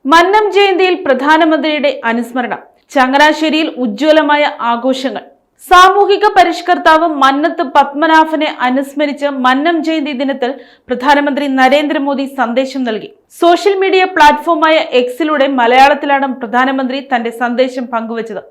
മന്നം ജയന്തിയിൽ പ്രധാനമന്ത്രിയുടെ അനുസ്മരണം. ചങ്ങനാശ്ശേരിയിൽ ഉജ്ജ്വലമായ ആഘോഷങ്ങൾ. സാമൂഹിക പരിഷ്കർത്താവ് മന്നത്ത് പത്മനാഭനെ അനുസ്മരിച്ച് മന്നം ജയന്തി ദിനത്തിൽ പ്രധാനമന്ത്രി നരേന്ദ്രമോദി സന്ദേശം നൽകി. സോഷ്യൽ മീഡിയ പ്ലാറ്റ്ഫോമായ എക്സിലൂടെ മലയാളത്തിലാണ് പ്രധാനമന്ത്രി തന്റെ സന്ദേശം പങ്കുവച്ചത്.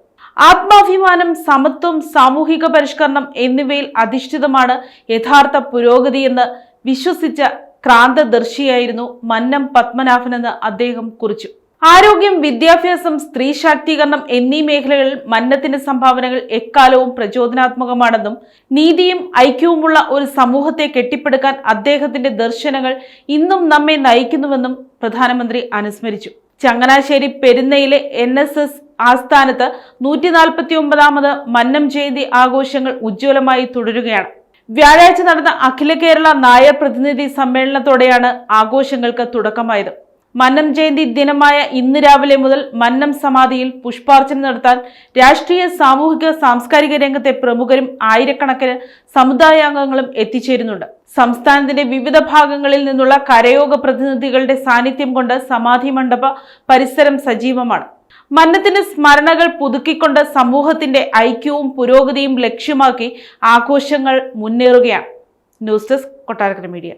ആത്മാഭിമാനം, സമത്വം, സാമൂഹിക പരിഷ്കരണം എന്നിവയിൽ അധിഷ്ഠിതമാണ് യഥാർത്ഥ പുരോഗതിയെന്ന് വിശ്വസിച്ച ക്രാന്തദർശിയായിരുന്നു മന്നം പത്മനാഭനെന്ന് അദ്ദേഹം കുറിച്ചു. ആരോഗ്യം, വിദ്യാഭ്യാസം, സ്ത്രീ ശാക്തീകരണം എന്നീ മേഖലകളിൽ മന്നത്തിന്റെ സംഭാവനകൾ എക്കാലവും പ്രചോദനാത്മകമാണെന്നും നീതിയും ഐക്യവുമുള്ള ഒരു സമൂഹത്തെ കെട്ടിപ്പടുക്കാൻ അദ്ദേഹത്തിന്റെ ദർശനങ്ങൾ ഇന്നും നമ്മെ നയിക്കുന്നുവെന്നും പ്രധാനമന്ത്രി അനുസ്മരിച്ചു. ചങ്ങനാശ്ശേരി പെരുന്നയിലെ NSS ആസ്ഥാനത്ത് 149ാമത് മന്നം ജയന്തി ആഘോഷങ്ങൾ ഉജ്ജ്വലമായി തുടരുകയാണ്. വ്യാഴാഴ്ച നടന്ന അഖില കേരള നായർ പ്രതിനിധി സമ്മേളനത്തോടെയാണ് ആഘോഷങ്ങൾക്ക് തുടക്കമായത്. മന്നം ജയന്തി ദിനമായ ഇന്ന് രാവിലെ മുതൽ മന്നം സമാധിയിൽ പുഷ്പാർച്ചന നടത്താൻ രാഷ്ട്രീയ, സാമൂഹിക, സാംസ്കാരിക രംഗത്തെ പ്രമുഖരും ആയിരക്കണക്കിന് സമുദായാംഗങ്ങളും എത്തിച്ചേരുന്നുണ്ട്. സംസ്ഥാനത്തിന്റെ വിവിധ ഭാഗങ്ങളിൽ നിന്നുള്ള കരയോഗ പ്രതിനിധികളുടെ സാന്നിധ്യം കൊണ്ട് സമാധി മണ്ഡപ പരിസരം സജീവമാണ്. മന്നത്തിന്റെ സ്മരണകൾ പുതുക്കിക്കൊണ്ട് സമൂഹത്തിന്റെ ഐക്യവും പുരോഗതിയും ലക്ഷ്യമാക്കി ആഘോഷങ്ങൾ മുന്നേറുകയാണ്. News desk, Kottarakkara media.